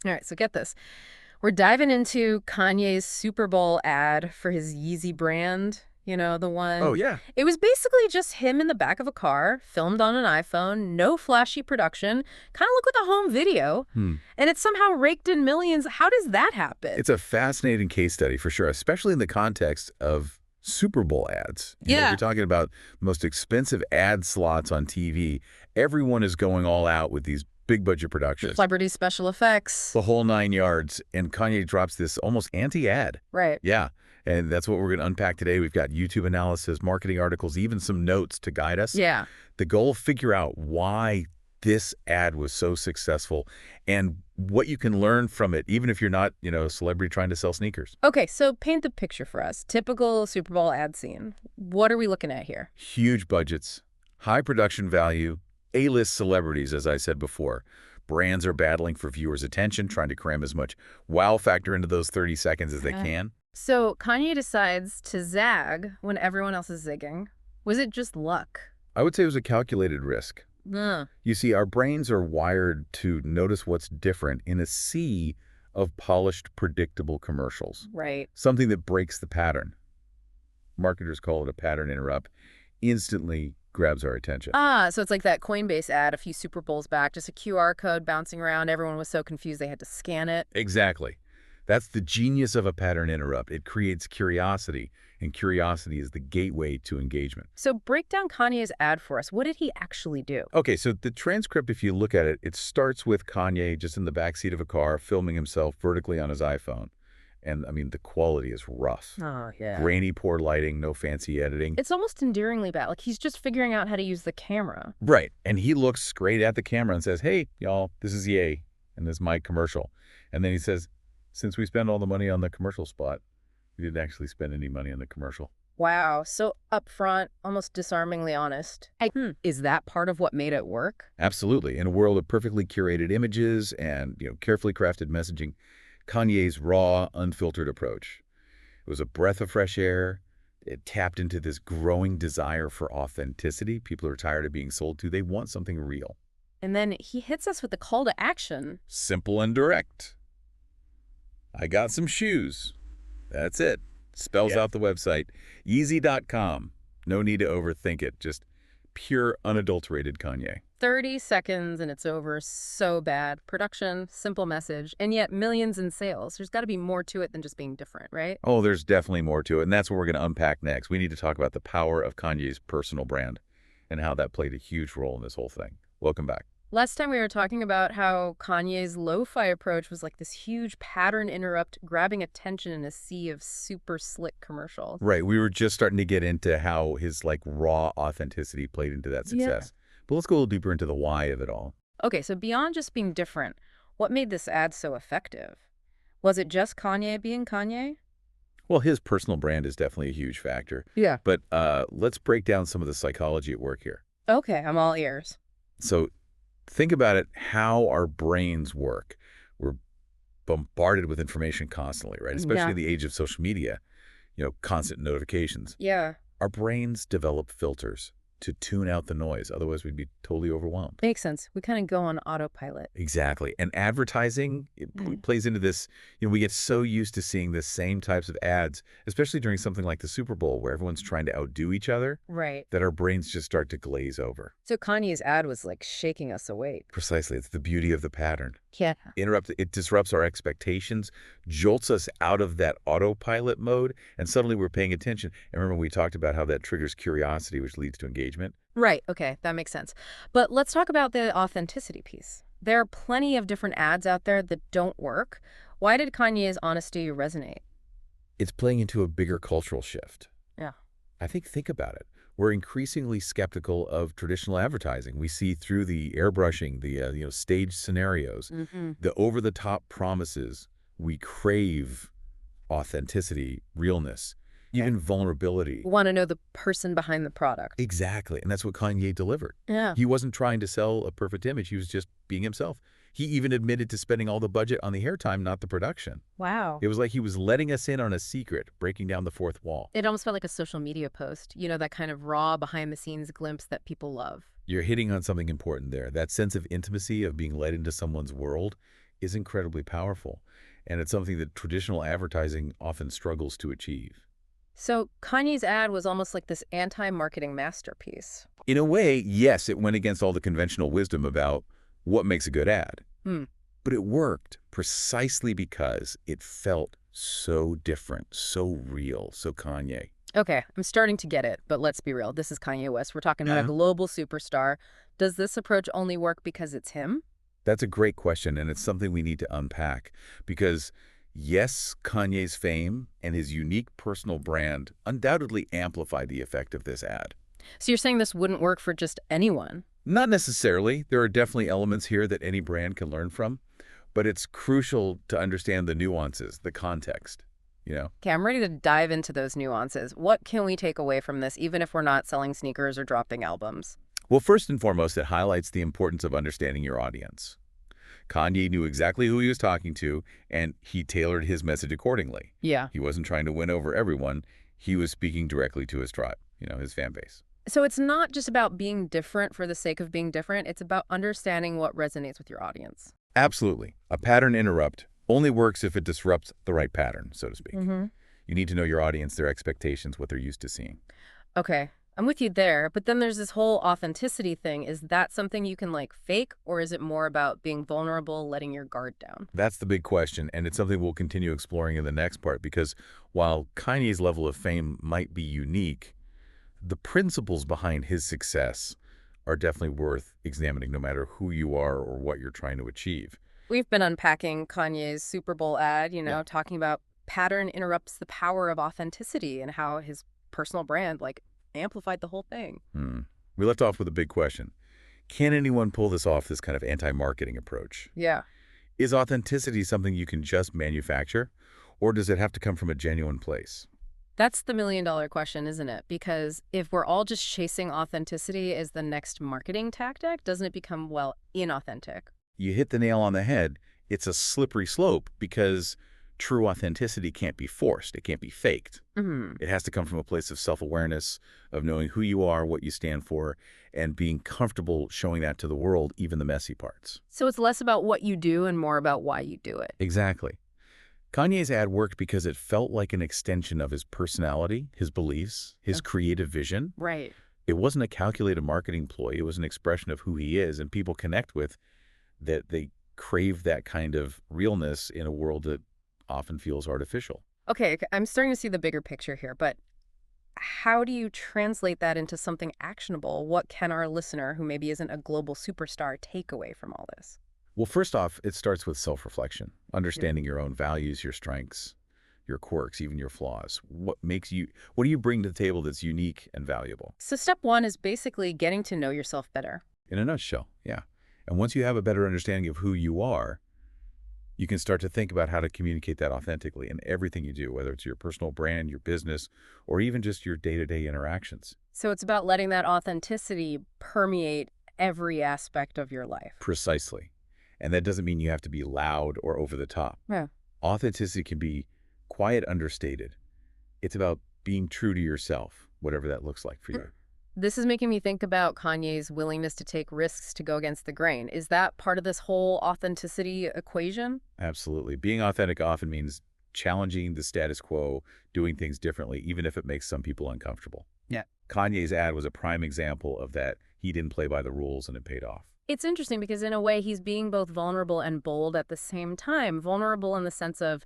All right, so get this. We're diving into Kanye's Super Bowl ad for his Yeezy brand. You know, the Oh, one. yeah. It was basically just him in the back of a car, filmed on an iPhone, no flashy production, kind of look like a home video. Hmm. And it somehow raked in millions. How does that happen? It's a fascinating case study for sure, especially in the context of Super Bowl ads. Yeah. You're talking about the most expensive ad slots on TV. Everyone is going all out with these big budget productions. Celebrity special effects. The whole 9 yards. And Kanye drops this almost anti-ad. Right. Yeah. And that's what we're going to unpack today. We've got YouTube analysis, marketing articles, even some notes to guide us. Yeah. The goal, figure out why this ad was so successful and what you can learn from it, even if you're not, a celebrity trying to sell sneakers. Okay, so paint the picture for us. Typical Super Bowl ad scene. What are we looking at here? Huge budgets, high production value, A-list celebrities, as I said before. Brands are battling for viewers' attention, trying to cram as much wow factor into those 30 seconds as they can. So Kanye decides to zag when everyone else is zigging. Was it just luck? I would say it was a calculated risk. Ugh. You see, our brains are wired to notice what's different in a sea of polished, predictable commercials. Right. Something that breaks the pattern. Marketers call it a pattern interrupt. Instantly grabs our attention. Ah, so it's like that Coinbase ad a few Super Bowls back, just a QR code bouncing around. Everyone was so confused they had to scan it. Exactly. That's the genius of a pattern interrupt. It creates curiosity, and curiosity is the gateway to engagement. So break down Kanye's ad for us. What did he actually do? Okay, so the transcript, if you look at it, it starts with Kanye just in the backseat of a car, filming himself vertically on his iPhone. And, I mean, the quality is rough. Oh, yeah. Grainy, poor lighting, no fancy editing. It's almost endearingly bad. Like he's just figuring out how to use the camera. Right. And he looks straight at the camera and says, "Hey, y'all, this is Ye, and this is my commercial." And then he says, "Since we spent all the money on the commercial spot, we didn't actually spend any money on the commercial." Wow, so upfront, almost disarmingly honest. Is that part of what made it work? Absolutely. In a world of perfectly curated images and, carefully crafted messaging, Kanye's raw, unfiltered approach. It was a breath of fresh air. It tapped into this growing desire for authenticity. People are tired of being sold to. They want something real. And then he hits us with the call to action. Simple and direct. I got some shoes. That's it. Spells out the website. Yeezy.com. No need to overthink it. Just pure, unadulterated Kanye. 30 seconds and it's over. So bad. Production, simple message, and yet millions in sales. There's got to be more to it than just being different, right? Oh, there's definitely more to it, and that's what we're going to unpack next. We need to talk about the power of Kanye's personal brand and how that played a huge role in this whole thing. Welcome back. Last time we were talking about how Kanye's lo-fi approach was like this huge pattern interrupt, grabbing attention in a sea of super slick commercials. Right. We were just starting to get into how his raw authenticity played into that success. But let's go a little deeper into the why of it all. Okay, so beyond just being different, what made this ad so effective? Was it just Kanye being Kanye? Well, his personal brand is definitely a huge factor. Yeah. But let's break down some of the psychology at work here. Okay, I'm all ears. So think about it, how our brains work. We're bombarded with information constantly, right? Especially in the age of social media, constant notifications. Yeah. Our brains develop filters to tune out the noise. Otherwise, we'd be totally overwhelmed. Makes sense. We kind of go on autopilot. Exactly. And advertising plays into this. We get so used to seeing the same types of ads, especially during something like the Super Bowl, where everyone's trying to outdo each other, Right. that our brains just start to glaze over. So Kanye's ad was like shaking us awake. Precisely. It's the beauty of the pattern. Yeah. It disrupts our expectations, jolts us out of that autopilot mode, and suddenly we're paying attention. And remember, we talked about how that triggers curiosity, which leads to engagement. Right. Okay, that makes sense. But let's talk about the authenticity piece. There are plenty of different ads out there that don't work. Why did Kanye's honesty resonate? It's playing into a bigger cultural shift. Yeah. Think about it. We're increasingly skeptical of traditional advertising. We see through the airbrushing, the staged scenarios, the over-the-top promises. We crave authenticity, realness, even vulnerability. We want to know the person behind the product. Exactly, and that's what Kanye delivered. Yeah. He wasn't trying to sell a perfect image. He was just being himself. He even admitted to spending all the budget on the airtime, not the production. Wow. It was like he was letting us in on a secret, breaking down the fourth wall. It almost felt like a social media post, that kind of raw behind-the-scenes glimpse that people love. You're hitting on something important there. That sense of intimacy, of being led into someone's world, is incredibly powerful, and it's something that traditional advertising often struggles to achieve. So Kanye's ad was almost like this anti-marketing masterpiece. In a way, yes, it went against all the conventional wisdom about what makes a good ad. Hmm. But it worked precisely because it felt so different, so real, so Kanye. Okay, I'm starting to get it, but let's be real. This is Kanye West. We're talking about a Yeah. global superstar. Does this approach only work because it's him? That's a great question, and it's something we need to unpack. Because, yes, Kanye's fame and his unique personal brand undoubtedly amplified the effect of this ad. So you're saying this wouldn't work for just anyone? Not necessarily. There are definitely elements here that any brand can learn from, but it's crucial to understand the nuances, the context, you know? Okay, I'm ready to dive into those nuances. What can we take away from this, even if we're not selling sneakers or dropping albums? Well, first and foremost, it highlights the importance of understanding your audience. Kanye knew exactly who he was talking to, and he tailored his message accordingly. Yeah. He wasn't trying to win over everyone. He was speaking directly to his tribe, his fan base. So it's not just about being different for the sake of being different. It's about understanding what resonates with your audience. Absolutely. A pattern interrupt only works if it disrupts the right pattern, so to speak. Mm-hmm. You need to know your audience, their expectations, what they're used to seeing. Okay, I'm with you there. But then there's this whole authenticity thing. Is that something you can fake, or is it more about being vulnerable, letting your guard down? That's the big question, and it's something we'll continue exploring in the next part because while Kanye's level of fame might be unique, the principles behind his success are definitely worth examining no matter who you are or what you're trying to achieve. We've been unpacking Kanye's Super Bowl ad, Yeah. talking about pattern interrupts the power of authenticity and how his personal brand, amplified the whole thing. We left off with a big question. Can anyone pull this off, this kind of anti-marketing approach? Yeah. Is authenticity something you can just manufacture, or does it have to come from a genuine place? That's the million-dollar question, isn't it? Because if we're all just chasing authenticity as the next marketing tactic, doesn't it become, inauthentic? You hit the nail on the head. It's a slippery slope because true authenticity can't be forced. It can't be faked. Hmm. It has to come from a place of self-awareness, of knowing who you are, what you stand for, and being comfortable showing that to the world, even the messy parts. So it's less about what you do and more about why you do it. Exactly. Kanye's ad worked because it felt like an extension of his personality, his beliefs, his creative vision. Right. It wasn't a calculated marketing ploy. It was an expression of who he is, and people connect with that. They crave that kind of realness in a world that often feels artificial. Okay, I'm starting to see the bigger picture here, but how do you translate that into something actionable? What can our listener, who maybe isn't a global superstar, take away from all this? Well, first off, it starts with self-reflection, understanding your own values, your strengths, your quirks, even your flaws. What do you bring to the table that's unique and valuable? So step one is basically getting to know yourself better. In a nutshell, yeah. And once you have a better understanding of who you are, you can start to think about how to communicate that authentically in everything you do, whether it's your personal brand, your business, or even just your day-to-day interactions. So it's about letting that authenticity permeate every aspect of your life. Precisely. And that doesn't mean you have to be loud or over the top. Yeah. Authenticity can be quiet, understated. It's about being true to yourself, whatever that looks like for you. This is making me think about Kanye's willingness to take risks to go against the grain. Is that part of this whole authenticity equation? Absolutely. Being authentic often means challenging the status quo, doing things differently, even if it makes some people uncomfortable. Yeah. Kanye's ad was a prime example of that. He didn't play by the rules, and it paid off. It's interesting because in a way he's being both vulnerable and bold at the same time. Vulnerable in the sense of,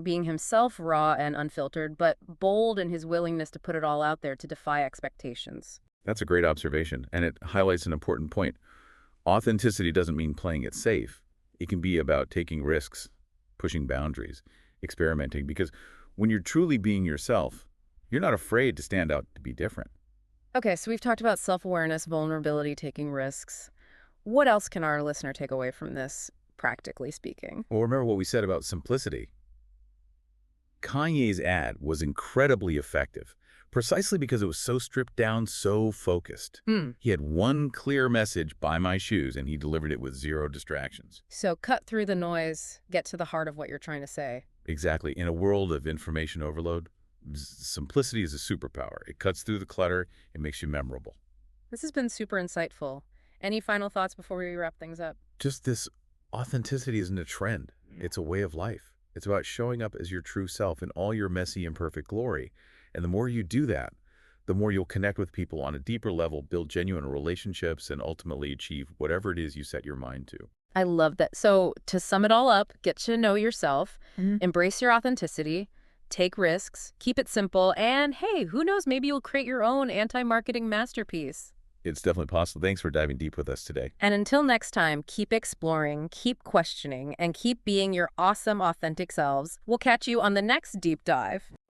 being himself raw and unfiltered, but bold in his willingness to put it all out there to defy expectations. That's a great observation, and it highlights an important point. Authenticity doesn't mean playing it safe. It can be about taking risks, pushing boundaries, experimenting, because when you're truly being yourself, you're not afraid to stand out to be different. Okay, so we've talked about self-awareness, vulnerability, taking risks. What else can our listener take away from this, practically speaking? Well, remember what we said about simplicity. Kanye's ad was incredibly effective, precisely because it was so stripped down, so focused. He had one clear message, buy my shoes, and he delivered it with zero distractions. So cut through the noise, get to the heart of what you're trying to say. Exactly. In a world of information overload, simplicity is a superpower. It cuts through the clutter. It makes you memorable. This has been super insightful. Any final thoughts before we wrap things up? Just this Authenticity isn't a trend. It's a way of life. It's about showing up as your true self in all your messy, imperfect glory. And the more you do that, the more you'll connect with people on a deeper level, build genuine relationships, and ultimately achieve whatever it is you set your mind to. I love that. So to sum it all up, get to know yourself, Mhm. embrace your authenticity, take risks, keep it simple, and hey, who knows, maybe you'll create your own anti-marketing masterpiece. It's definitely possible. Thanks for diving deep with us today. And until next time, keep exploring, keep questioning, and keep being your awesome, authentic selves. We'll catch you on the next deep dive.